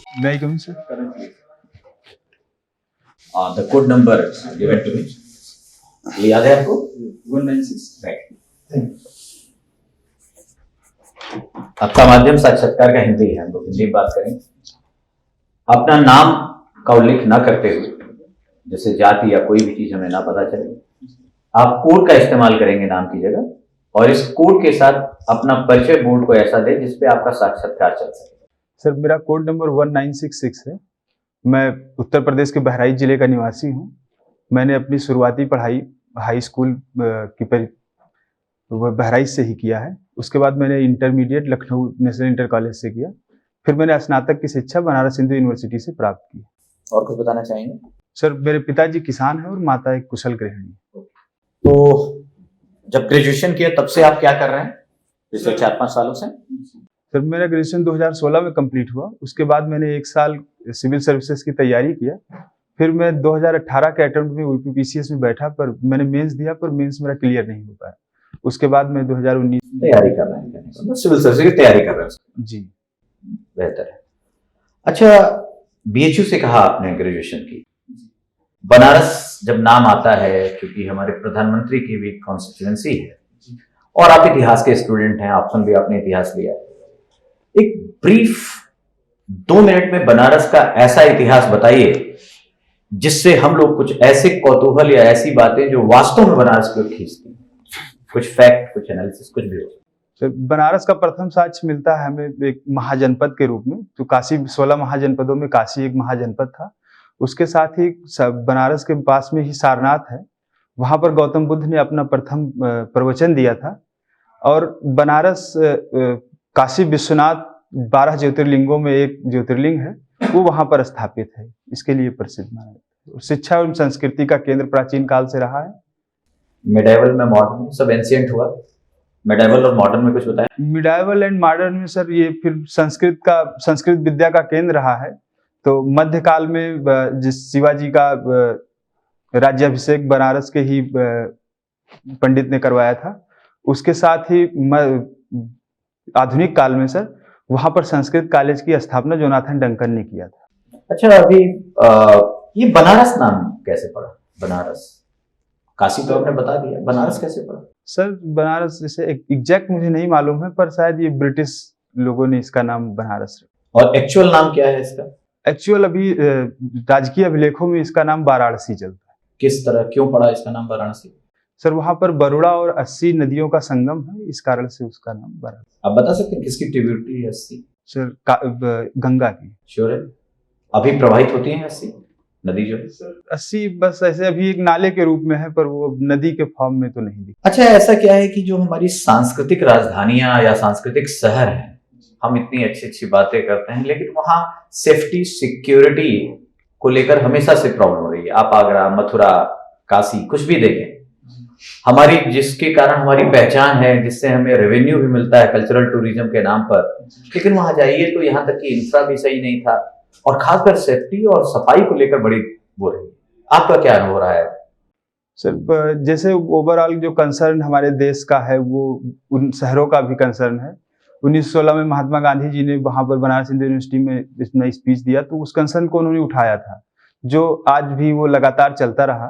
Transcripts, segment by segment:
May I come in, sir? The code number given to me. ये याद है आपको? 196. राइट। आपका माध्यम साक्षात्कार का हिंदी है, हम लोग हिंदी में बात करेंगे। अपना नाम का उल्लेख न करते हुए, जैसे जाति या कोई भी चीज हमें ना पता चले, आप कोड का इस्तेमाल करेंगे नाम की जगह, और इस कोड के साथ अपना परिचय बोर्ड को ऐसा दे जिसपे आपका साक्षात्कार चल सके। सर मेरा कोड नंबर 1966 है। मैं उत्तर प्रदेश के बहराइच जिले का निवासी हूँ। मैंने अपनी शुरुआती पढ़ाई हाई स्कूल वो बहराइच से ही किया है। उसके बाद मैंने intermediate Lucknow national inter college से किया। फिर मैंने स्नातक की शिक्षा बनारस हिंदू यूनिवर्सिटी से प्राप्त की। और कुछ बताना चाहेंगे? सर मेरे पिताजी किसान हैं और माता एक कुशल गृहिणी है। तो जब ग्रेजुएशन किया तब से आप क्या कर रहे हैं पिछले 4-5 सालों से? सर मेरा ग्रेजुएशन 2016 में कंप्लीट हुआ। उसके बाद मैंने 1 साल सिविल सर्विसेज की तैयारी किया। फिर मैं 2018 के अटेम्प्ट में यूपीपीसीएस में बैठा, पर मैंने मेंस दिया, पर मेंस मेरा क्लियर नहीं हो पाया। उसके बाद मैं 2019 में तैयारी कर रहे हैं, सिविल सर्विस की तैयारी कर रहे हैं। जी बेहतर है। अच्छा, बीएचयू से कहा आपने ग्रेजुएशन की। बनारस जब नाम आता है, क्योंकि हमारे प्रधानमंत्री की भी कॉन्स्टिट्यूएंसी है और आप इतिहास के स्टूडेंट हैं, ऑप्शन भी आपने इतिहास लिया। एक ब्रीफ 2 मिनट में बनारस का ऐसा इतिहास बताइए जिससे हम लोग कुछ ऐसे कौतूहल या ऐसी बातें जो वास्तव में बनारस को खींचती हैं, कुछ फैक्ट, कुछ एनालिसिस, कुछ भी हो। सर बनारस का प्रथम साक्ष्य मिलता है हमें एक महाजनपद के रूप में। तो काशी 16 महाजनपदों में काशी एक महाजनपद था। उसके साथ ही बनारस के पास में ही सारनाथ है। वहां पर गौतम बुद्ध ने अपना प्रथम प्रवचन दिया था। और बनारस काशी विश्वनाथ 12 ज्योतिर्लिंगों में एक ज्योतिर्लिंग है, वो वहां पर स्थापित है। इसके लिए प्रसिद्ध माना जाता है। शिक्षा एवं संस्कृति का केंद्र प्राचीन काल से रहा है। मिडाइवल में, मॉडर्न में सब एंशिएंट हुआ। मिडाइवल और मॉडर्न में कुछ बताएं। मिडाइवल एंड मॉडर्न में सर ये फिर संस्कृत विद्या का केंद्र रहा है। तो मध्यकाल में जिस शिवाजी का राज्याभिषेक बनारस के ही पंडित ने करवाया था। उसके साथ ही आधुनिक काल में सर वहां पर संस्कृत कॉलेज की स्थापना जोनाथन डंकन ने किया था। अच्छा, अभी ये बनारस नाम कैसे पड़ा? बनारस, काशी तो आपने बता दिया, बनारस कैसे पड़ा? सर बनारस जैसे एग्जैक्ट मुझे नहीं मालूम है, पर शायद ये ब्रिटिश लोगों ने इसका नाम बनारस रखा। और एक्चुअल नाम क्या है इसका? एक्चुअल अभी राजकीय अभिलेखों में इसका नाम वाराणसी चलता है। किस तरह, क्यों पड़ा इसका नाम वाराणसी? सर वहां पर बरुड़ा और 80 नदियों का संगम है, इस कारण से उसका नाम वाराणसी। आप बता सकते हैं किसकी ट्रिब्यूटरी है 80? सर गंगा की। श्योर है? अभी प्रवाहित होती है 80 नदी जो है? 80 बस ऐसे अभी एक नाले के रूप में है, पर वो नदी के फॉर्म में तो नहीं दिखती। अच्छा, ऐसा क्या है कि जो हमारी सांस्कृतिक राजधानियां या सांस्कृतिक शहर हैं, हम इतनी अच्छी अच्छी बातें करते हैं, लेकिन वहां सेफ्टी सिक्योरिटी को लेकर हमेशा से प्रॉब्लम हो रही है। आप आगरा, मथुरा, काशी कुछ भी देखें, हमारी जिसके कारण हमारी पहचान है, जिससे हमें रेवेन्यू भी मिलता है कल्चरल टूरिज्म के नाम पर, लेकिन वहां जाइए तो यहाँ तक कि इंफ्रा भी सही नहीं था, और खासकर सेफ्टी और सफाई को लेकर बड़ी वो रही। आपका क्या अनुभव रहा है? सर जैसे ओवरऑल जो कंसर्न हमारे देश का है, वो उन शहरों का भी कंसर्न है। 1916 में महात्मा गांधी जी ने वहां पर बनारस हिंदू यूनिवर्सिटी में इसमें स्पीच दिया, तो उस कंसर्न को उन्होंने उठाया था, जो आज भी वो लगातार चलता रहा।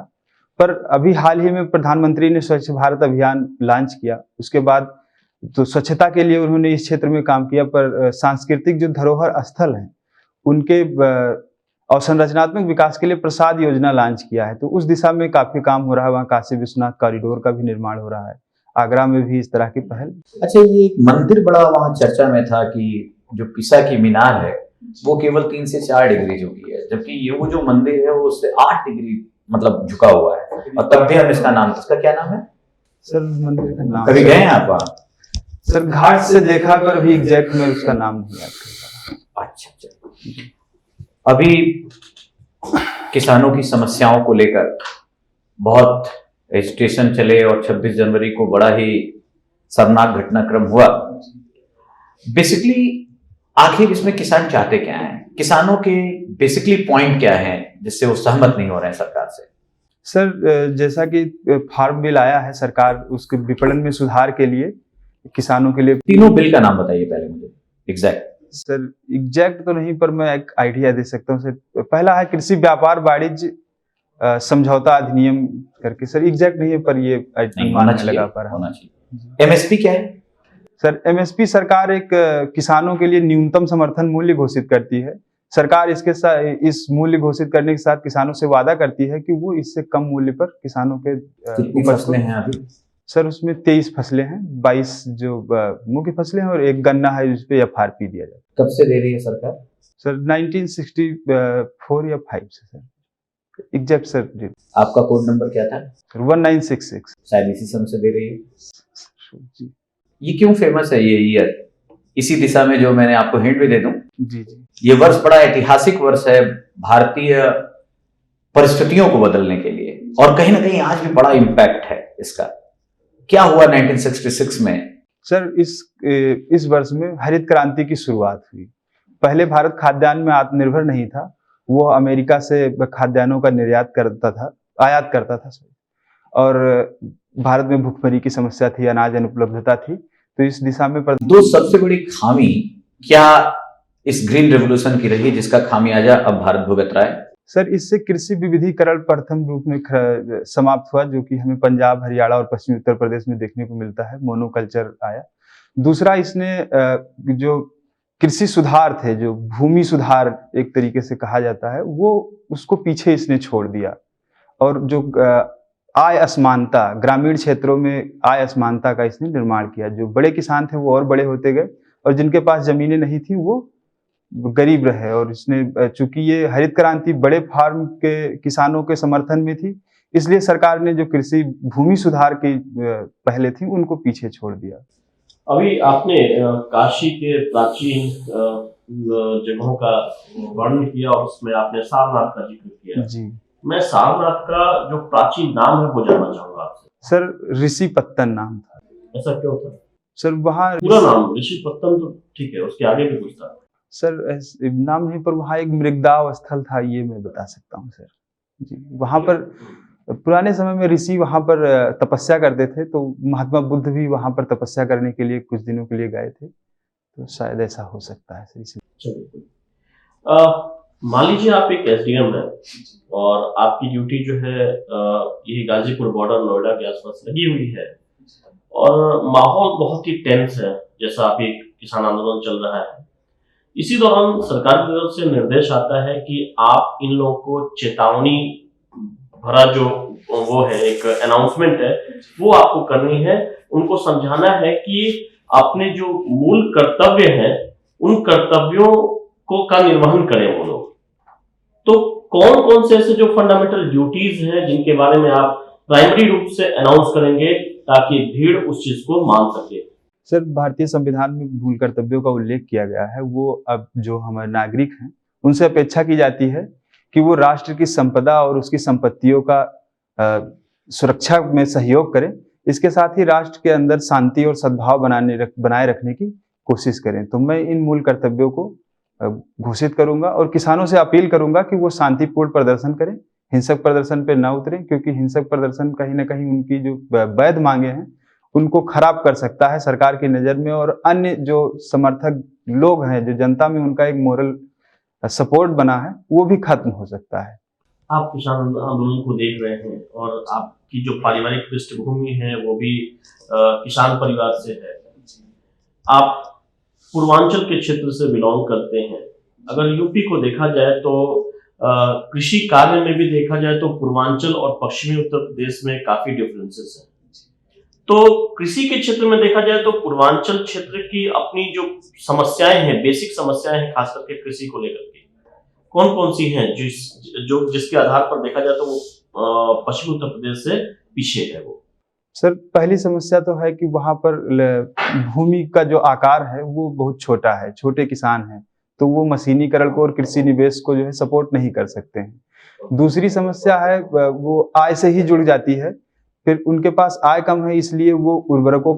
पर अभी हाल ही में प्रधानमंत्री ने स्वच्छ भारत अभियान लॉन्च किया। उसके बाद तो स्वच्छता के लिए उन्होंने इस क्षेत्र में काम किया, पर सांस्कृतिक जो धरोहर स्थल हैं उनके और संरचनात्मक विकास के लिए प्रसाद योजना लॉन्च किया है। तो उस दिशा में काफी काम हो रहा है। वहाँ काशी विश्वनाथ कॉरिडोर का भी निर्माण हो रहा है। आगरा में भी इस तरह की पहल। अच्छा, ये एक मंदिर बड़ा वहां चर्चा में था कि जो पिसा की मीनार है वो केवल 3 से 4 डिग्री झुकी है, जबकि ये वो जो मंदिर है वो उससे 8 डिग्री मतलब झुका हुआ है, और तब भी हम इसका नाम, इसका क्या नाम है सर? मंदिर का नाम कभी गए हैं आप वहाँ? सर घाट से देखा, पर अभी एग्जैक्ट में उसका नाम नहीं याद करता। अच्छा, अभी किसानों की समस्याओं को लेकर बहुत एजिटेशन चले और 26 जनवरी को बड़ा ही शर्मनाक घटनाक्रम हुआ। बेसिकली आखिर इसमें किसान चाहते क्या हैं? किसानों के बेसिकली पॉइंट क्या हैं जिससे वो सहमत नहीं हो रहे हैं सरकार से? सर जैसा कि फार्म बिल आया है, सरकार उसके विपणन में सुधार के लिए किसानों के लिए। तीनों बिल का नाम बताइए पहले मुझे एग्जैक्ट। सर एग्जैक्ट तो नहीं, पर मैं एक आइडिया दे सकता हूँ सर। पहला है कृषि व्यापार वाणिज्य समझौता अधिनियम करके। सर एग्जैक्ट नहीं है, पर ये नहीं, अनुमान होना में चाहिए, लगा पा रहा होना हूँ। चाहिए। एमएसपी क्या है? सर एमएसपी सरकार एक किसानों के लिए न्यूनतम समर्थन मूल्य घोषित करती है। सरकार इसके साथ इस मूल्य घोषित करने के साथ किसानों से वादा करती है कि वो इससे कम मूल्य पर किसानों के कितनी उपज को। फसलें हैं अभी? सर उसमें 23 फसलें हैं, 22 जो मुख्य फसलें हैं और एक गन्ना है जिस पे एफआरपी दिया जाता है। कब से दे रही है सरकार? सर 1964 या 5 से सर, एग्जैक्ट सर डेट। आपका कोड नंबर क्या था? सर 1966। शायद इसी समय से दे रही है। जी ये क्यों फेमस है ये ईयर? इसी दिशा में जो मैंने आपको हिंट भी दे दूं, जी जी। ये वर्ष बड़ा ऐतिहासिक वर्ष है भारतीय परिस्थितियों को बदलने के लिए, और कहीं ना कहीं आज भी बड़ा इम्पैक्ट है इसका। क्या हुआ 1966 में? सर इस वर्ष में हरित क्रांति की शुरुआत हुई। पहले भारत खाद्यान्न में आत्मनिर्भर नहीं था, वो अमेरिका से खाद्यान्नों का निर्यात करता था, आयात करता था सर। और भारत में भुखमरी की समस्या थी, अनाज अनुपलब्धता थी, तो इस दिशा में दो सबसे बड़ी खामी क्या इस ग्रीन रेवोल्यूशन की रही जिसका खामियाजा अब भारत भुगत रहा है? सर इससे कृषि विविधीकरण प्रथम रूप में समाप्त हुआ, जो कि हमें पंजाब, हरियाणा और पश्चिमी उत्तर प्रदेश में देखने को मिलता है। मोनोकल्चर आया। दूसरा, इसने जो कृषि सुधार थे, जो भूमि सुधार एक तरीके से कहा जाता है, वो उसको पीछे इसने छोड़ दिया। और जो आय असमानता, ग्रामीण क्षेत्रों में आय असमानता का इसने निर्माण किया। जो बड़े किसान थे वो और बड़े होते गए, और जिनके पास जमीनें नहीं थी वो गरीब रहे। और इसने, चूंकि ये हरित क्रांति बड़े फार्म के किसानों के समर्थन में थी, इसलिए सरकार ने जो कृषि भूमि सुधार की पहले थी उनको पीछे छोड़ दिया। अभी आपने काशी के प्राचीन जगहों का वर्णन किया और उसमें आपने सारनाथ का जिक्र किया जी। मैं सारनाथ का जो प्राचीन नाम है वो जानना चाहूंगा आपसे। सर ऋषिपत्तन नाम था। ऐसा क्यों था? सर वहाँ पूरा नाम ऋषिपत्तन तो ठीक है, उसके आगे भी कुछ था? सर नाम नहीं, पर वहाँ एक मृगदाव स्थल था, ये मैं बता सकता हूँ सर। जी, वहाँ पर पुराने समय में ऋषि वहाँ पर तपस्या करते थे, तो महात्मा बुद्ध भी वहाँ पर तपस्या करने के लिए कुछ दिनों के लिए गए थे, तो शायद ऐसा हो सकता है सर। चलिए, मान लीजिए आप एक एसडीएम है और आपकी ड्यूटी जो है ये गाजीपुर बॉर्डर नोएडा के आसपास लगी हुई है, और माहौल बहुत ही टेंस है, जैसा अभी किसान आंदोलन चल रहा है। इसी दौरान सरकार की तरफ से निर्देश आता है कि आप इन लोगों को चेतावनी भरा जो वो है एक अनाउंसमेंट है वो आपको करनी है, उनको समझाना है कि अपने जो मूल कर्तव्य हैं उन कर्तव्यों को का निर्वहन करें वो लोग। तो कौन कौन से ऐसे जो फंडामेंटल ड्यूटीज हैं जिनके बारे में आप प्राइमरी रूप से अनाउंस करेंगे ताकि भीड़ उस चीज को मान सके? सर भारतीय संविधान में मूल कर्तव्यों का उल्लेख किया गया है। वो अब जो हमारे नागरिक हैं उनसे अपेक्षा की जाती है कि वो राष्ट्र की संपदा और उसकी संपत्तियों का सुरक्षा में सहयोग करें। इसके साथ ही राष्ट्र के अंदर शांति और सद्भाव बनाए रखने की कोशिश करें। तो मैं इन मूल कर्तव्यों को घोषित करूंगा और किसानों से अपील करूंगा कि वो शांतिपूर्ण प्रदर्शन करें, हिंसक प्रदर्शन पे न उतरें, क्योंकि हिंसक प्रदर्शन कहीं ना कहीं उनकी जो वैध मांगे हैं उनको खराब कर सकता है सरकार की नज़र में, और अन्य जो समर्थक लोग हैं, जो जनता में उनका एक मोरल सपोर्ट बना है, वो भी खत्म हो सकता है। आप किसान आंदोलन को देख रहे हैं और आपकी जो पारिवारिक पृष्ठभूमि है वो भी किसान परिवार से है। आप पूर्वांचल के क्षेत्र से बिलोंग करते हैं। अगर यूपी को देखा जाए तो कृषि कार्य में भी देखा जाए तो पूर्वांचल और पश्चिमी उत्तर प्रदेश में काफी डिफरेंसेस हैं। तो कृषि के क्षेत्र में देखा जाए तो पूर्वांचल क्षेत्र की अपनी जो समस्याएं हैं, बेसिक समस्याएं हैं, खास करके कृषि को लेकर के कौन कौन सी हैं जिसके आधार पर देखा जाए तो वो पश्चिमी उत्तर प्रदेश से पीछे है? वो सर पहली समस्या तो है कि वहाँ पर भूमि का जो आकार है वो बहुत छोटा है, छोटे किसान हैं, तो वो मशीनीकरण को और कृषि निवेश को जो है सपोर्ट नहीं कर सकते हैं। दूसरी समस्या है वो आय से ही जुड़ जाती है, फिर उनके पास आय कम है इसलिए वो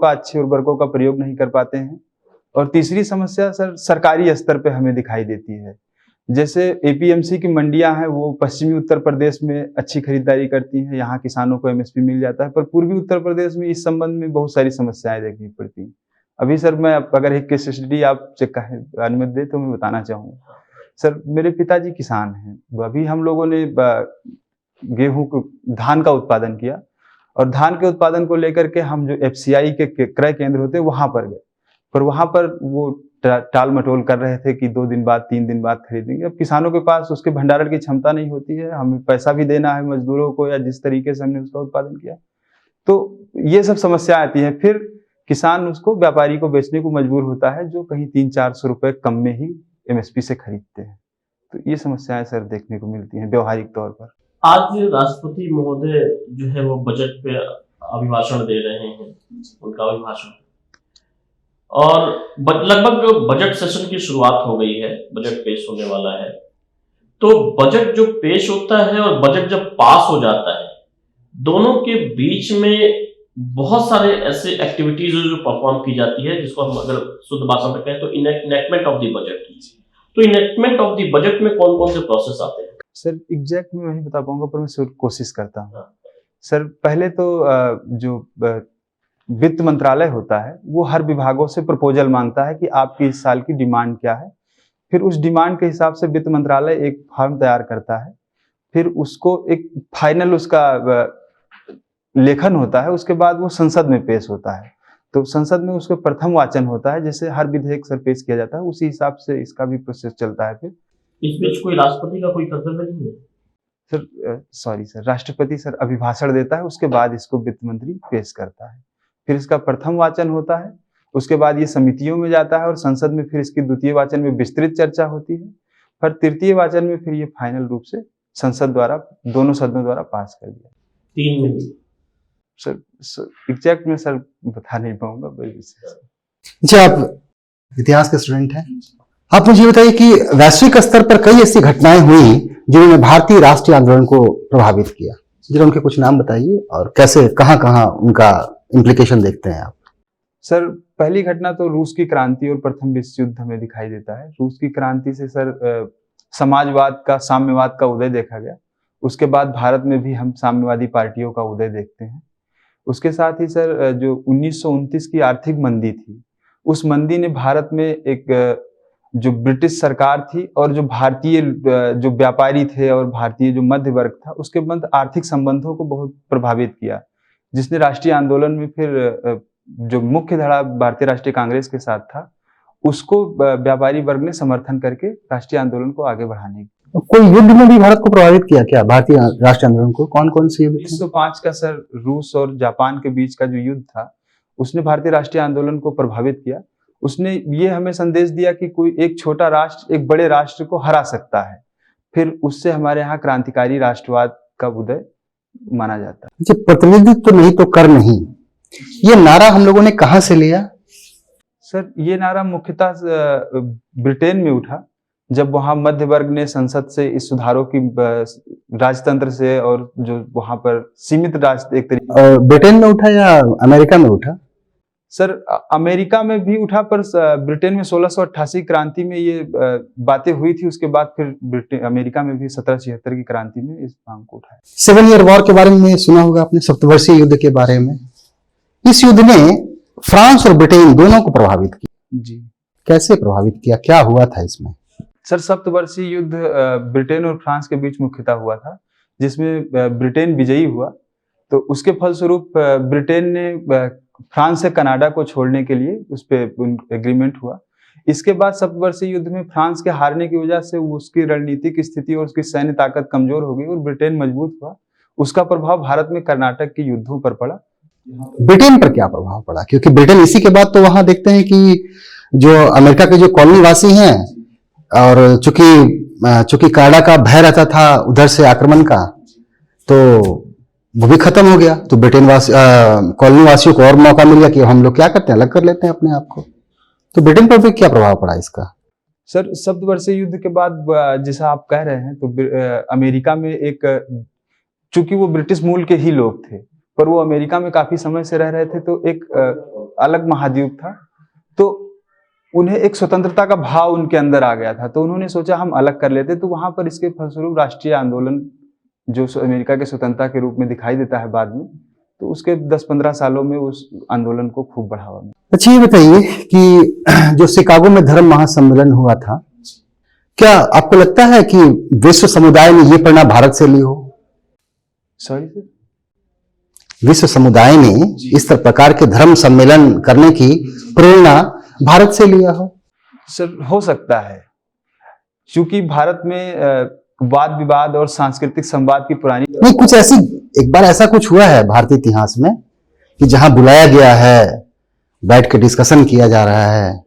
अच्छे उर्वरकों का प्रयोग नहीं कर पाते हैं। और तीसरी समस्या सर सरकारी स्तर पे हमें दिखाई देती है। जैसे एपीएमसी की मंडियां हैं वो पश्चिमी उत्तर प्रदेश में अच्छी खरीदारी करती हैं, यहाँ किसानों को एमएसपी मिल जाता है, पर पूर्वी उत्तर प्रदेश में इस संबंध में बहुत सारी समस्याएं देखनी पड़ती हैं। अभी सर मैं अगर एक केस स्टडी आपसे अनुमति दे तो मैं बताना चाहूँगा। सर मेरे पिताजी किसान हैं, अभी हम लोगों ने गेहूं को धान का उत्पादन किया और धान के उत्पादन को लेकर के हम जो एफसीआई के क्रय केंद्र होते हैं वहां पर गए, पर वहां पर वो टाल मटोल कर रहे थे कि 2 दिन बाद 3 दिन बाद खरीदेंगे। अब किसानों के पास उसके भंडारण की क्षमता नहीं होती है, हमें पैसा भी देना है मजदूरों को या जिस तरीके से हमने उसका उत्पादन किया, तो ये सब समस्या आती है। फिर किसान उसको व्यापारी को बेचने को मजबूर होता है जो कहीं 300-400 रुपए कम में ही एमएसपी से खरीदते हैं। तो ये समस्याएं सर देखने को मिलती हैं व्यवहारिक तौर पर। आज राष्ट्रपति महोदय जो है वो बजट पे अभिभाषण दे रहे हैं, उनका अभिभाषण, और लगभग बजट सेशन की शुरुआत हो गई है, बजट पेश होने वाला है। तो बजट जो पेश होता है और बजट जब पास हो जाता है, दोनों के बीच में बहुत सारे ऐसे एक्टिविटीज जो परफॉर्म की जाती है, जिसको हम अगर शुद्ध भाषा में कहें तो इनेक्टमेंट ऑफ द बजट। तो इनेक्टमेंट ऑफ द बजट में कौन कौन से प्रोसेस आते हैं? सर एग्जैक्ट मैं नहीं बता पाऊंगा, पर मैं कोशिश करता हूँ। सर पहले तो जो वित्त मंत्रालय होता है वो हर विभागों से प्रपोजल मांगता है कि आपकी इस साल की डिमांड क्या है। फिर उस डिमांड के हिसाब से वित्त मंत्रालय एक फॉर्म तैयार करता है, फिर उसको एक फाइनल उसका लेखन होता है, उसके बाद वो संसद में पेश होता है। तो संसद में उसका प्रथम वाचन होता है, जैसे हर विधेयक सर पेश किया जाता है उसी हिसाब से इसका भी प्रोसेस चलता है। फिर इस बीच कोई राष्ट्रपति का कोई कर्तव्य नहीं है? सर सॉरी सर, राष्ट्रपति सर अभिभाषण देता है, उसके बाद इसको वित्त मंत्री पेश करता है। फिर इसका प्रथम वाचन होता है, उसके बाद ये समितियों में जाता है और संसद में फिर इसकी द्वितीय वाचन में विस्तृत चर्चा होती है। फिर तृतीय वाचन में फिर ये फाइनल रूप से संसद द्वारा, दोनों सदनों द्वारा पास कर दिया। 3 महीने सर एग्जैक्ट में सर बता नहीं पाऊंगा। जी आप इतिहास के स्टूडेंट हैं, आप मुझे बताइए कि वैश्विक स्तर पर कई ऐसी घटनाएं हुई जिन्होंने भारतीय राष्ट्रीय आंदोलन को प्रभावित किया, जरा उनके कुछ नाम बताइए और कैसे कहां उनका इम्प्लीकेशन देखते हैं आप? सर पहली घटना तो रूस की क्रांति और प्रथम विश्व युद्ध हमें दिखाई देता है। रूस की क्रांति से सर समाजवाद का, साम्यवाद का उदय देखा गया। उसके बाद भारत में भी हम साम्यवादी पार्टियों का उदय देखते हैं। उसके साथ ही सर जो 1929 की आर्थिक मंदी थी, उस मंदी ने भारत में एक जो ब्रिटिश सरकार थी और जो भारतीय जो व्यापारी थे और भारतीय जो मध्य वर्ग था, उसके मध्य आर्थिक संबंधों को बहुत प्रभावित किया, जिसने राष्ट्रीय आंदोलन में फिर जो मुख्य धड़ा भारतीय राष्ट्रीय कांग्रेस के साथ था, उसको व्यापारी वर्ग ने समर्थन करके राष्ट्रीय आंदोलन को आगे बढ़ाने की। कोई युद्ध में भी भारत को प्रभावित किया क्या भारतीय राष्ट्रीय आंदोलन को? कौन कौन से युद्ध? 1905 का सर रूस और जापान के बीच का जो युद्ध था, उसने भारतीय राष्ट्रीय आंदोलन को प्रभावित किया। उसने ये हमें संदेश दिया कि कोई एक छोटा राष्ट्र एक बड़े राष्ट्र को हरा सकता है। फिर उससे हमारे यहाँ क्रांतिकारी राष्ट्रवाद का उदय माना जाता है। प्रतिनिधित्व तो नहीं तो कर नहीं, ये नारा हम लोगों ने कहाँ से लिया? सर ये नारा मुख्यतः ब्रिटेन में उठा, जब वहां मध्य वर्ग ने संसद से इस सुधारों की राजतंत्र से और जो वहां पर सीमित राज एक तरीके। ब्रिटेन में उठा या अमेरिका में उठा? सर अमेरिका में भी उठा, पर ब्रिटेन में 1688 क्रांति में ये बातें हुई थी। उसके बाद फिर अमेरिका में भी 1776 की क्रांति में इस मांग को उठाया। 7 ईयर वॉर के बारे में सुना होगा आपने, सप्तवर्षीय युद्ध के बारे में। इस युद्ध ने फ्रांस और ब्रिटेन दोनों को प्रभावित किया। जी, कैसे प्रभावित किया, क्या हुआ था इसमें? सर सप्तवर्षीय युद्ध ब्रिटेन और फ्रांस के बीच मुख्यतः हुआ था, जिसमें ब्रिटेन विजयी हुआ। तो उसके फलस्वरूप ब्रिटेन ने फ्रांस से कनाडा को छोड़ने के लिए उस पर एग्रीमेंट हुआ। इसके बाद सप्तवर्षीय युद्ध में फ्रांस के हारने की वजह से उसकी रणनीतिक स्थिति और उसकी सैन्य ताकत कमजोर हो गई और ब्रिटेन मजबूत हुआ। उसका प्रभाव भारत में कर्नाटक के युद्धों पर पड़ा। ब्रिटेन पर क्या प्रभाव पड़ा? क्योंकि ब्रिटेन इसी के बाद तो वहां देखते हैं कि जो अमेरिका के जो कॉलोनीवासी हैं, और चूंकि कनाडा का भय रहता था उधर से आक्रमण का, तो वो भी खत्म हो गया। तो ब्रिटेन कॉलोनी वासियों को और मौका मिल गया कि हम लोग क्या करते हैं, अलग कर लेते हैं अपने आप को। तो ब्रिटेन पर भी क्या प्रभाव पड़ा इसका? सर सप्तवर्षीय युद्ध के बाद जैसा आप कह रहे हैं, तो अमेरिका में एक, चूंकि वो ब्रिटिश मूल के ही लोग थे, पर वो अमेरिका में काफी समय से रह रहे थे, तो एक अलग महाद्वीप था, तो उन्हें एक स्वतंत्रता का भाव उनके अंदर आ गया था। तो उन्होंने सोचा हम अलग कर लेते। तो वहां पर इसके फलस्वरूप राष्ट्रीय आंदोलन जो अमेरिका के स्वतंत्रता के रूप में दिखाई देता है बाद में, तो उसके 10-15 सालों में उस आंदोलन को खूब बढ़ावा मिला। अच्छा ये बताइए कि जो शिकागो में धर्म महासम्मेलन हुआ था, क्या आपको लगता है कि विश्व समुदाय ने ये प्रेरणा भारत से ली हो? Sorry sir. विश्व समुदाय ने इस प्रकार के धर्म सम्मेलन करने की प्रेरणा भारत से लिया हो? सर हो सकता है, क्योंकि भारत में वाद विवाद और सांस्कृतिक संवाद की पुरानी नहीं, कुछ ऐसी एक बार ऐसा कुछ हुआ है भारतीय इतिहास में कि जहां बुलाया गया है, बैठ के डिस्कशन किया जा रहा है?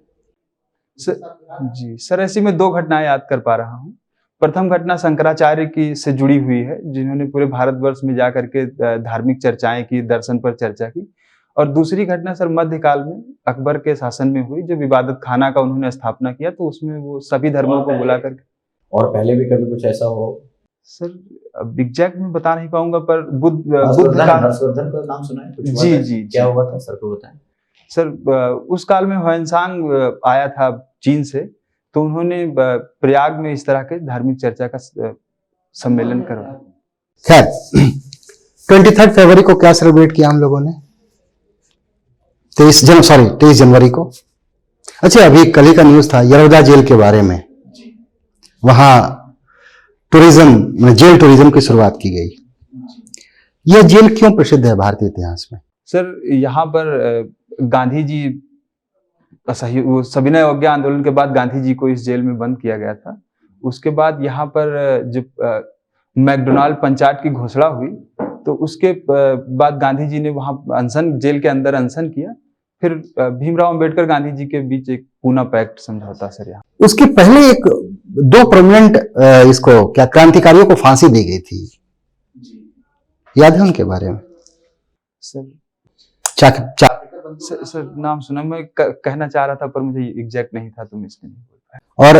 जी सर, ऐसी मैं 2 घटनाएं याद कर पा रहा हूँ। प्रथम घटना शंकराचार्य की से जुड़ी हुई है, जिन्होंने पूरे भारतवर्ष में जाकर के धार्मिक चर्चाएं की, दर्शन पर चर्चा की। और दूसरी घटना सर मध्यकाल में अकबर के शासन में हुई, जब इबादत खाना का उन्होंने स्थापना किया, तो उसमें वो सभी धर्मों को बुला करके। और पहले भी कभी कुछ ऐसा हो? सर अब एग्जैक्ट में बता नहीं पाऊंगा, पर बुद्ध का हर्षवर्धन का नाम सुना है? कुछ हुआ जी था? जी क्या हुआ था सर को बताएं। सर उस काल में ह्वेनसांग आया था चीन से, तो उन्होंने प्रयाग में इस तरह के धार्मिक चर्चा का सम्मेलन करवाया। खैर 23 फरवरी को क्या सेलिब्रेट किया हम लोगों ने? 23 जनवरी को। अच्छा, अभी कल ही का न्यूज था यरौदा जेल के बारे में। वहां टूरिज्म, जेल टूरिज्म की शुरुआत की गई। यह जेल क्यों प्रसिद्ध है भारतीय इतिहास में? सर यहाँ पर गांधी जी वो सविनय अवज्ञा आंदोलन के बाद गांधी जी को इस जेल में बंद किया गया था। उसके बाद यहाँ पर जब मैकडोनाल्ड पंचायत की घोषणा हुई, तो उसके बाद गांधी जी ने वहाँ अनशन, जेल के अंदर अनशन किया। फिर भीमराव अंबेडकर गांधी जी के बीच एक पूना पैक्ट समझौता सर यहाँ। उसके पहले 2 प्रोमिनेंट इसको क्या क्रांतिकारियों को फांसी दी गई थी, याद है उनके बारे में? सर सर नाम सुना, मैं कहना चाह रहा था पर मुझे एग्जैक्ट नहीं था, तो मैं इसलिए नहीं बोल पाया। और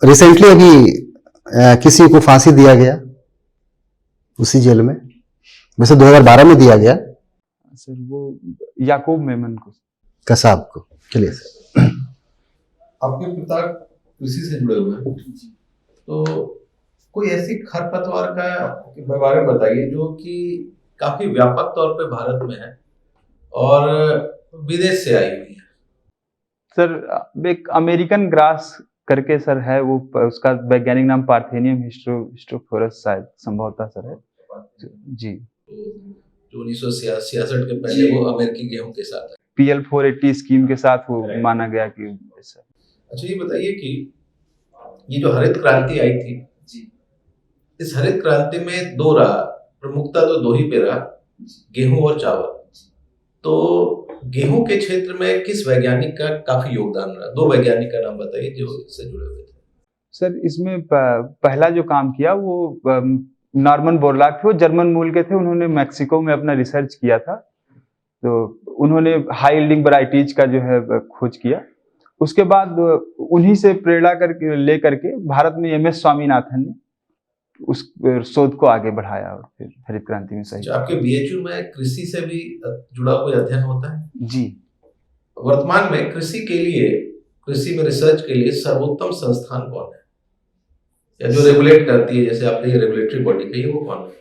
रिसेंटली अभी किसी को फांसी दिया गया उसी जेल में, वैसे 2012 में दिया गया सर, वो याकूब मेमन को, कसाब को। चलिए सर। आपके पिता कृषि से जुड़े हुए हैं, तो कोई ऐसी खरपतवार का बारे में बताइए जो कि काफी व्यापक तौर पे भारत में है और विदेश से आई हुई है। सर एक अमेरिकन ग्रास करके सर है, वो उसका वैज्ञानिक नाम पार्थेनियम हिस्टोफोरस शायद संभवतः सर है जी। जो 1966 के पहले वो अमेरिकी गेहूं के साथ है, PL 480 स्कीम के साथ वो माना गया कि सर। अच्छा ये बताइए कि ये जो हरित क्रांति आई थी, इस हरित क्रांति में 2 रहा, प्रमुखता तो 2 ही पे रहा, गेहूं और चावल। तो गेहूं के क्षेत्र में किस वैज्ञानिक का काफी योगदान रहा? 2 वैज्ञानिक का नाम बताइए जो इससे जुड़े हुए थे। सर इसमें पहला जो काम किया वो नॉर्मन बोरलॉग थे, वो जर्मन मूल के थे। उन्होंने मैक्सिको में अपना रिसर्च किया था, तो उन्होंने हाई यील्डिंग वैरायटीज का जो है खोज किया। उसके बाद उन्हीं से प्रेरणा ले करके भारत में MS स्वामीनाथन ने उस शोध को आगे बढ़ाया और फिर हरित क्रांति में सही। आपके BHU में कृषि से भी जुड़ा हुआ अध्ययन होता है? जी। वर्तमान में कृषि में रिसर्च के लिए सर्वोत्तम संस्थान कौन है, या जो रेगुलेट करती है, जैसे आपने ये रेगुलेटरी बॉडी कही, वो कौन है?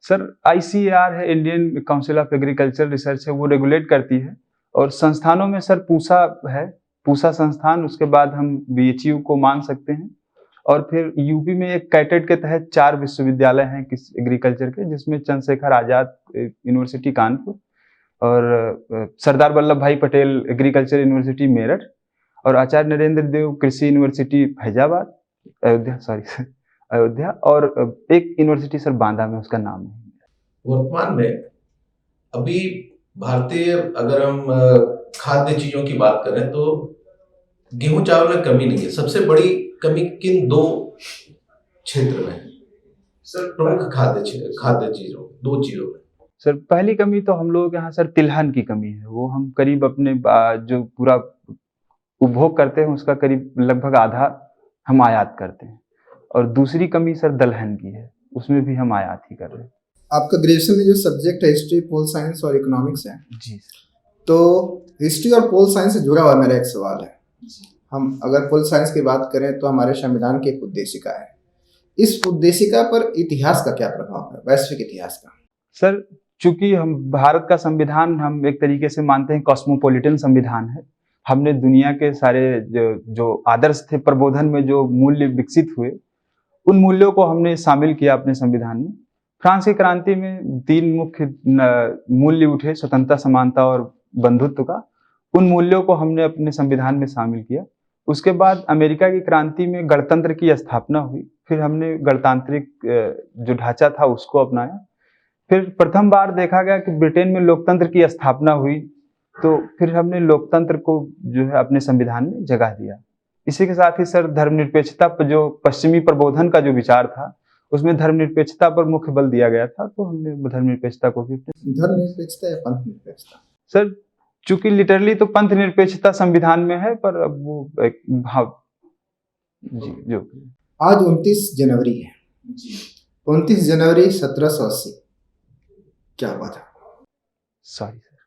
सर ICAR है, Indian council of agriculture research है, वो रेगुलेट करती है। और संस्थानों में सर पूसा है, पूसा संस्थान। उसके बाद हम BHU को मान सकते हैं। और फिर यूपी में एक कैटेट के तहत 4 विश्वविद्यालय हैं एग्रीकल्चर के, जिसमें चंद्रशेखर आजाद यूनिवर्सिटी कानपुर, और सरदार वल्लभ भाई पटेल एग्रीकल्चर यूनिवर्सिटी मेरठ, और आचार्य नरेंद्र देव कृषि यूनिवर्सिटी फैजाबाद, अयोध्या, और एक यूनिवर्सिटी सर बांदा में, उसका नाम नहीं। वर्तमान में अभी भारतीय, अगर हम खाद्य चीजों की बात करें तो गेहूं चावल में कमी नहीं है। सबसे बड़ी कमी किन 2 क्षेत्र में है सर? प्रमुख खाद्य चीजों, 2 चीजों में। सर पहली कमी तो हम लोगों के यहाँ सर तिलहन की कमी है। वो हम करीब अपने जो पूरा उपभोग करते हैं उसका करीब लगभग आधा हम आयात करते हैं। और दूसरी कमी सर दलहन की है, उसमें भी हम आयात ही कर रहे हैं। आपका ग्रेजुएशन में जो सब्जेक्ट है हिस्ट्री, पोल साइंस और इकोनॉमिक्स है जी। तो हिस्ट्री और पोल साइंस से जुड़ा हुआ मेरा एक सवाल है। हम अगर पोल साइंस की बात करें तो हमारे संविधान की एक उद्देशिका है। इस उद्देशिका पर इतिहास का क्या प्रभाव है, वैश्विक इतिहास का? सर चूंकि हम भारत का संविधान हम एक तरीके से मानते हैं कॉस्मोपॉलिटन संविधान है। हमने दुनिया के सारे जो आदर्श थे प्रबोधन में जो मूल्य विकसित हुए, उन मूल्यों को हमने शामिल किया अपने संविधान में। फ्रांस की क्रांति में 3 मुख्य मूल्य उठे, स्वतंत्रता, समानता और बंधुत्व का। उन मूल्यों को हमने अपने संविधान में शामिल किया। उसके बाद अमेरिका की क्रांति में गणतंत्र की स्थापना हुई, फिर हमने गणतांत्रिक जो ढांचा था उसको अपनाया। फिर प्रथम बार देखा गया कि ब्रिटेन में लोकतंत्र की स्थापना हुई, तो फिर हमने लोकतंत्र को जो है अपने संविधान में जगह दिया। इसी के साथ ही सर धर्मनिरपेक्षता पर जो पश्चिमी प्रबोधन का जो विचार था, उसमें धर्मनिरपेक्षता पर मुख्य बल दिया गया था, तो हमने धर्मनिरपेक्षता को भी धर्मनिरपेक्षता या पंथ निरपेक्षता? सर चूंकि लिटरली तो पंथ निरपेक्षता संविधान में है, पर अब वो एक भाव जी जो आज 29 जनवरी है। 29 जनवरी 1780 क्या हुआ था? सॉरी सर,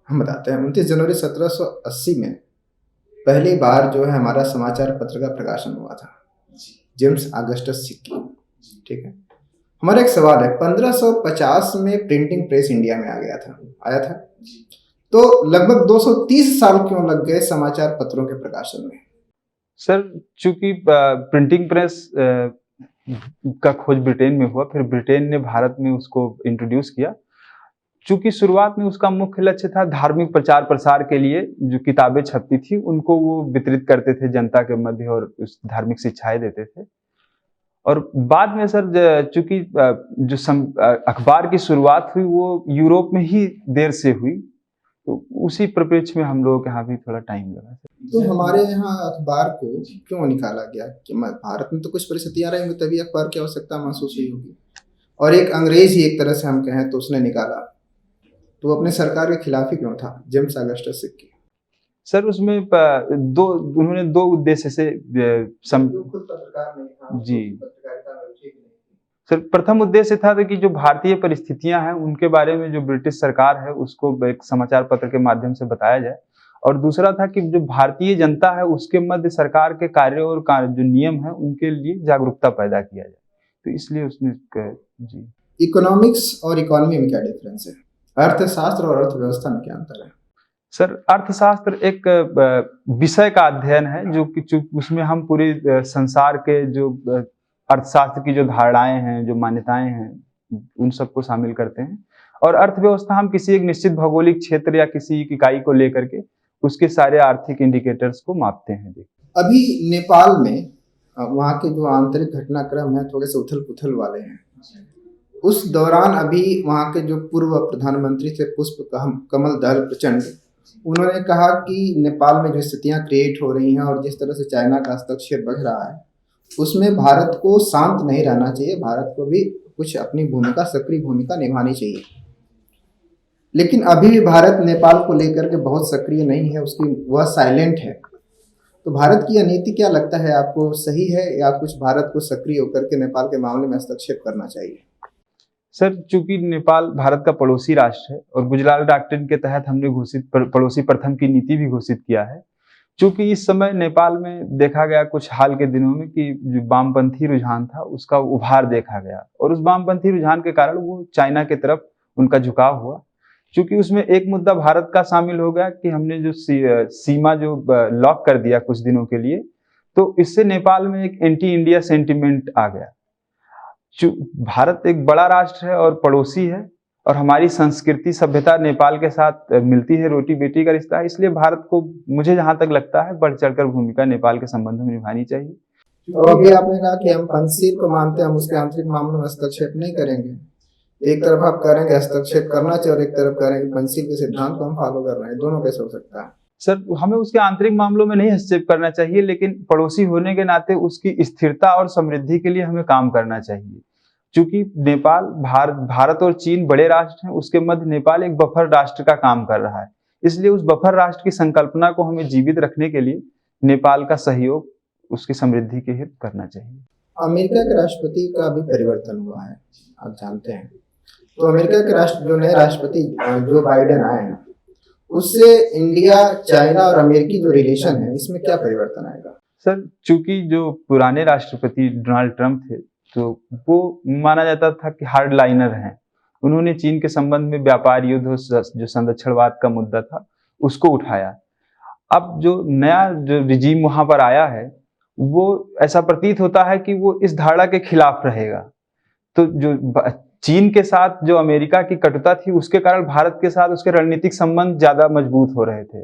हम बताते हैं। 29 जनवरी 1780 में पहली बार जो है हमारा समाचार पत्र का प्रकाशन हुआ था, जेम्स ऑगस्टस सिक्की। ठीक है, हमारा एक सवाल है, 1550 में प्रिंटिंग प्रेस इंडिया में आया था, तो लगभग 230 साल क्यों लग गए समाचार पत्रों के प्रकाशन में? सर चूंकि प्रिंटिंग प्रेस का खोज ब्रिटेन में हुआ, फिर ब्रिटेन ने भारत में उसको इंट्रोड्यूस किया। चूंकि शुरुआत में उसका मुख्य लक्ष्य था धार्मिक प्रचार प्रसार के लिए जो किताबें छपती थी उनको वो वितरित करते थे जनता के मध्य और उस धार्मिक शिक्षाएं देते थे। और बाद में सर चूंकि जो अखबार की शुरुआत हुई वो यूरोप में ही देर से हुई, तो उसी परिप्रेक्ष्य में हम लोगों के यहाँ भी थोड़ा टाइम लगा। तो हमारे यहाँ अखबार को क्यों निकाला गया? कि भारत में तो कुछ परिस्थितियां रहेंगी तभी अखबार की आवश्यकता महसूस हुई होगी, और एक अंग्रेज ही एक तरह से हम कहें तो उसने निकाला, तो अपने सरकार के खिलाफ ही क्यों था जेम्स ऑगस्टस सिक्की? सर उसमें उन्होंने 2 उद्देश्य से जी सर, प्रथम उद्देश्य था कि जो भारतीय परिस्थितियां हैं उनके बारे में जो ब्रिटिश सरकार है उसको एक समाचार पत्र के माध्यम से बताया जाए, और दूसरा था कि जो भारतीय जनता है उसके मध्य सरकार के कार्यों और जो नियम है उनके लिए जागरूकता पैदा किया जाए, तो इसलिए उसने जी। इकोनॉमिक्स और इकोनॉमी में क्या डिफरेंस है? अर्थशास्त्र और अर्थव्यवस्था में क्या अंतर है? सर अर्थशास्त्र एक विषय का अध्ययन है जो कि उसमें हम पूरे संसार के जो अर्थशास्त्र की जो धारणाएं हैं, जो मान्यताएं हैं, उन सबको शामिल करते हैं। और अर्थव्यवस्था हम किसी एक निश्चित भौगोलिक क्षेत्र या किसी एक इकाई को लेकर के उसके सारे आर्थिक इंडिकेटर्स को मापते हैं। अभी नेपाल में वहाँ के जो आंतरिक घटनाक्रम है थोड़े से उथल पुथल वाले हैं। उस दौरान अभी वहाँ के जो पूर्व प्रधानमंत्री थे पुष्प कमल दहल प्रचंड, उन्होंने कहा कि नेपाल में जो स्थितियाँ क्रिएट हो रही हैं और जिस तरह से चाइना का हस्तक्षेप बढ़ रहा है उसमें भारत को शांत नहीं रहना चाहिए, भारत को भी कुछ अपनी भूमिका, सक्रिय भूमिका निभानी चाहिए। लेकिन अभी भी भारत नेपाल को लेकर के बहुत सक्रिय नहीं है, उसकी वह साइलेंट है। तो भारत की यह नीति क्या लगता है आपको, सही है या कुछ भारत को सक्रिय होकर के नेपाल के मामले में हस्तक्षेप करना चाहिए? सर चूंकि नेपाल भारत का पड़ोसी राष्ट्र है और गुजरात डॉक्ट्रिन के तहत हमने घोषित पड़ोसी प्रथम की नीति भी घोषित किया है। चूंकि इस समय नेपाल में देखा गया कुछ हाल के दिनों में कि जो वामपंथी रुझान था उसका उभार देखा गया, और उस वामपंथी रुझान के कारण वो चाइना की तरफ उनका झुकाव हुआ। चूंकि उसमें एक मुद्दा भारत का शामिल हो गया कि हमने जो सीमा जो लॉक कर दिया कुछ दिनों के लिए, तो इससे नेपाल में एक एंटी इंडिया सेंटिमेंट आ गया। भारत एक बड़ा राष्ट्र है और पड़ोसी है, और हमारी संस्कृति सभ्यता नेपाल के साथ मिलती है, रोटी बेटी का रिश्ता है, इसलिए भारत को मुझे जहां तक लगता है बढ़ चढ़कर भूमिका नेपाल के संबंध में निभानी चाहिए। तो अभी आपने कहा कि हम पंचशील को मानते हैं, हम उसके आंतरिक मामलों में हस्तक्षेप नहीं करेंगे। एक तरफ आप कह रहे हैं कि हस्तक्षेप करना चाहिए और एक तरफ कह रहे हैं कि पंचशील के सिद्धांत को हम फॉलो कर रहे हैं, दोनों कैसे हो सकता है? सर हमें उसके आंतरिक मामलों में नहीं हस्तक्षेप करना चाहिए, लेकिन पड़ोसी होने के नाते उसकी स्थिरता और समृद्धि के लिए हमें काम करना चाहिए। चूंकि नेपाल भारत और चीन बड़े राष्ट्र हैं, उसके मध्य नेपाल एक बफर राष्ट्र का काम कर रहा है, इसलिए उस बफर राष्ट्र की संकल्पना को हमें जीवित रखने के लिए नेपाल का सहयोग उसकी समृद्धि के हित करना चाहिए। अमेरिका के राष्ट्रपति का भी परिवर्तन हुआ है, आप जानते हैं। तो अमेरिका के जो नए राष्ट्रपति जो बाइडेन आए हैं, उससे इंडिया, चाइना और अमेरिकी जो रिलेशन है इसमें क्या परिवर्तन आएगा? सर चूंकि जो पुराने राष्ट्रपति डोनाल्ड ट्रंप थे, तो वो माना जाता था कि हार्ड लाइनर हैं, उन्होंने चीन के संबंध में व्यापार युद्ध और जो संरक्षणवाद का मुद्दा था उसको उठाया। अब जो नया जो रिजीम वहां पर आया है वो ऐसा प्रतीत होता है कि वो इस धारणा के खिलाफ रहेगा। तो जो चीन के साथ जो अमेरिका की कटुता थी उसके कारण भारत के साथ उसके रणनीतिक संबंध ज्यादा मजबूत हो रहे थे।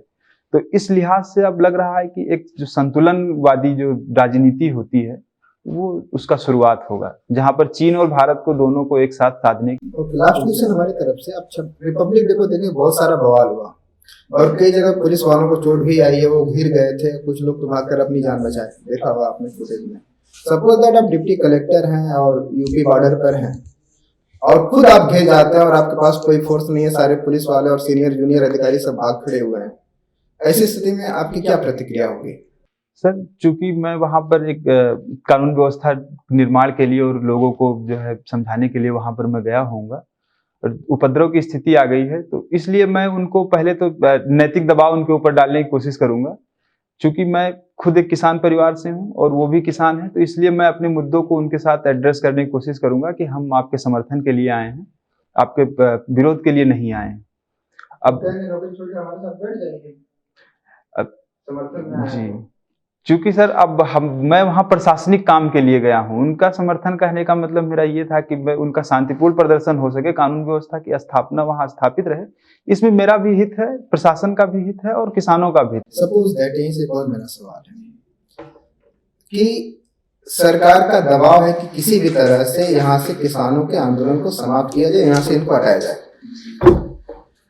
तो इस लिहाज से अब लग रहा है कि एक जो संतुलनवादी जो राजनीति होती है वो उसका शुरुआत होगा, जहां पर चीन और भारत को दोनों को एक साथ साधने की। तो लास्ट क्वेश्चन हमारी तरफ से, अब रिपब्लिक डे को देखें बहुत सारा बवाल हुआ और कई जगह पुलिस वालों को चोट भी आई है, वो घिर गए थे, कुछ लोग तो भागकर अपनी जान बचाए, देखा हुआ आपने फुटेज में। सपोज दैट आप डिप्टी कलेक्टर हैं और यूपी बॉर्डर पर हैं और खुद आप घिर जाते हैं और आपके पास कोई फोर्स नहीं है, सारे पुलिस वाले और सीनियर जूनियर अधिकारी सब भाग खड़े हुए हैं, ऐसी स्थिति में आपकी क्या प्रतिक्रिया होगी? सर, चूंकि मैं वहां पर एक कानून व्यवस्था निर्माण के लिए और लोगों को जो है समझाने के लिए वहां पर मैं गया होऊंगा और उपद्रव की स्थिति आ गई है, तो इसलिए मैं उनको पहले तो नैतिक दबाव उनके ऊपर डालने की कोशिश करूंगा। चूंकि मैं खुद एक किसान परिवार से हूं और वो भी किसान है, तो इसलिए मैं अपने मुद्दों को उनके साथ एड्रेस करने की कोशिश करूंगा कि हम आपके समर्थन के लिए आए हैं, आपके विरोध के लिए नहीं आए हैं। अब जी, चूंकि सर अब मैं वहां प्रशासनिक काम के लिए गया हूं, उनका समर्थन कहने का मतलब मेरा ये था कि उनका शांतिपूर्ण प्रदर्शन हो सके, कानून व्यवस्था की स्थापना वहां स्थापित रहे, इसमें मेरा भी हित है, प्रशासन का भी हित है और किसानों का भी हित। सपोज दैट, यहीं से एक और मेरा सवाल है कि सरकार का दबाव है कि किसी भी तरह से यहाँ से किसानों के आंदोलन को समाप्त किया जाए, यहाँ से इनको हटाया जाए,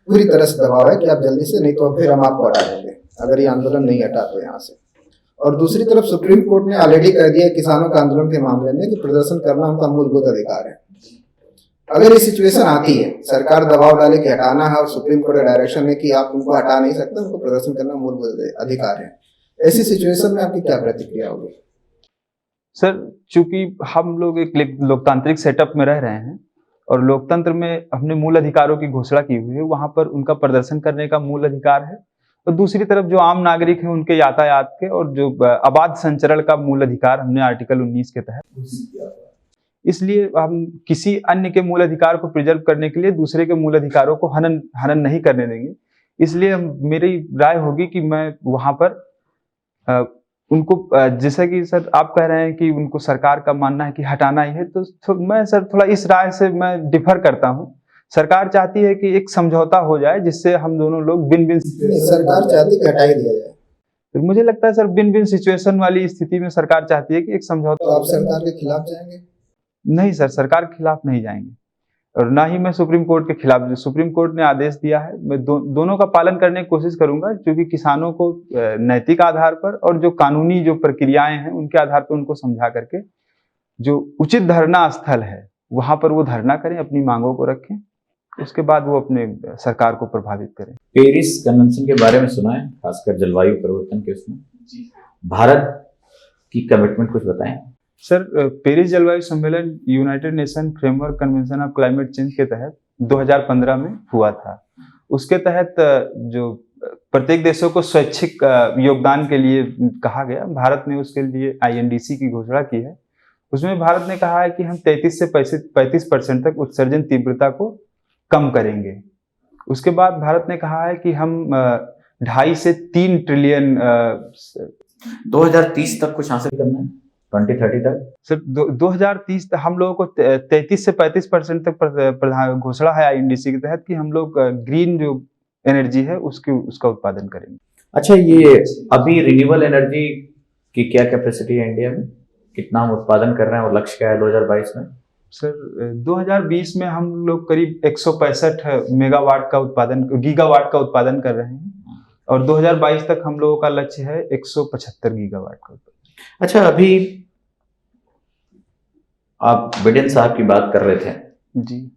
पूरी तरह से दबाव है कि आप जल्दी से, नहीं तो फिर हम आपको हटा देंगे अगर ये आंदोलन नहीं हटा तो यहाँ से। और दूसरी तरफ सुप्रीम कोर्ट ने ऑलरेडी कह दिया किसानों के आंदोलन के मामले में कि प्रदर्शन करना उनका मूलभूत अधिकार है। अगर ये सिचुएशन आती है, सरकार दबाव डाले कि हटाना है और सुप्रीम कोर्ट के डायरेक्शन है कि आप उनको हटा नहीं सकते, उनको प्रदर्शन करना मूलभूत अधिकार है, ऐसी सिचुएशन में आपकी क्या प्रतिक्रिया होगी? सर, चूंकि हम लोग एक लोकतांत्रिक सेटअप में रह रहे हैं और लोकतंत्र में हमने मूल अधिकारों की घोषणा की हुई है, वहां पर उनका प्रदर्शन करने का मूल अधिकार है। और दूसरी तरफ जो आम नागरिक हैं उनके यातायात के और जो अबाध संचरण का मूल अधिकार हमने आर्टिकल 19 के तहत, इसलिए हम किसी अन्य के मूल अधिकार को प्रिजर्व करने के लिए दूसरे के मूल अधिकारों को हनन नहीं करने देंगे। इसलिए मेरी राय होगी कि मैं वहां पर उनको, जैसा कि सर आप कह रहे हैं कि उनको सरकार का मानना है कि हटाना ही है, तो मैं सर थोड़ा इस राय से मैं डिफर करता हूँ। सरकार चाहती है कि एक समझौता हो जाए जिससे हम दोनों लोग बिन बिन, सरकार चाहती है कि हटा ही दिया जाए, तो मुझे लगता है सर बिन बिन सिचुएशन वाली स्थिति में सरकार चाहती है कि एक समझौता। तो आप सरकार के खिलाफ जाएंगे? नहीं सर, सरकार के खिलाफ नहीं जाएंगे और ना ही मैं सुप्रीम कोर्ट के खिलाफ। जो सुप्रीम कोर्ट ने आदेश दिया है मैं दोनों का पालन करने की कोशिश करूंगा, क्योंकि किसानों को नैतिक आधार पर और जो कानूनी जो प्रक्रियाएं हैं उनके आधार पर उनको समझा करके जो उचित धरना स्थल है वहां पर वो धरना करें, अपनी मांगों को रखें, उसके बाद वो अपने सरकार को प्रभावित करें। पेरिस कन्वेंशन के बारे में सुना है, खासकर जलवायु परिवर्तन के उसमें भारत की कमिटमेंट कुछ बताएं। सर, पेरिस जलवायु सम्मेलन United nation framework convention of climate change के तहत 2015 में हुआ था। उसके तहत जो प्रत्येक देशों को स्वैच्छिक योगदान के लिए कहा गया, भारत ने उसके लिए INDC की घोषणा की है। उसमें भारत ने कहा है कि हम 33 से 35% तक उत्सर्जन तीव्रता को कम करेंगे। उसके बाद भारत ने कहा है कि हम 2.5 से 3 ट्रिलियन 2030 तक कुछ हासिल करना है, 2030 तक। सर 2030 तक हम लोगों को 33 से 35% तक घोषणा है INDC के तहत कि हम लोग ग्रीन जो एनर्जी है उसका उत्पादन करेंगे। अच्छा, ये अभी रिन्यूएबल एनर्जी की क्या कैपेसिटी है इंडिया में, कितना हम उत्पादन कर रहे हैं और लक्ष्य क्या है 2022 में? सर 2020 में हम लोग करीब 165 मेगावाट का उत्पादन, गीगावाट का उत्पादन कर रहे हैं और 2022 तक हम लोगों का लक्ष्य है 175 गीगावाट का उत्पादन। अच्छा, अभी आप बिडेन साहब की बात कर रहे थे जी,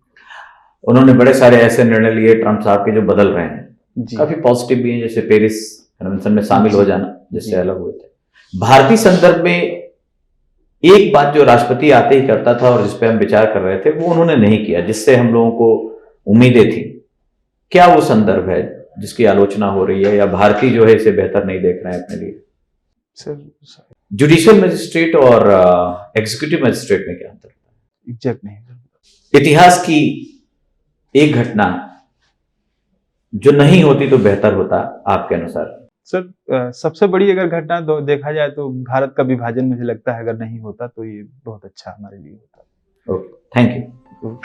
उन्होंने बड़े सारे ऐसे निर्णय लिए ट्रम्प साहब के जो बदल रहे हैं जी, काफी पॉजिटिव भी हैं, जैसे पेरिस कन्वेंशन में शामिल हो जाना जिससे अलग हुए थे। भारतीय संदर्भ में एक बात जो राष्ट्रपति आते ही करता था और जिस पे हम विचार कर रहे थे वो उन्होंने नहीं किया, जिससे हम लोगों को उम्मीदें थी। क्या वो संदर्भ है जिसकी आलोचना हो रही है, या भारतीय जो है इसे बेहतर नहीं देख रहे हैं अपने लिए? सर जुडिशियल मजिस्ट्रेट और एग्जीक्यूटिव मजिस्ट्रेट में क्या अंतर है? एग्जैक्ट नहीं। इतिहास की एक घटना जो नहीं होती तो बेहतर होता आपके अनुसार? सर सबसे बड़ी अगर घटना देखा जाए तो भारत का विभाजन मुझे लगता है अगर नहीं होता तो ये बहुत अच्छा हमारे लिए होता। Okay, thank you. तो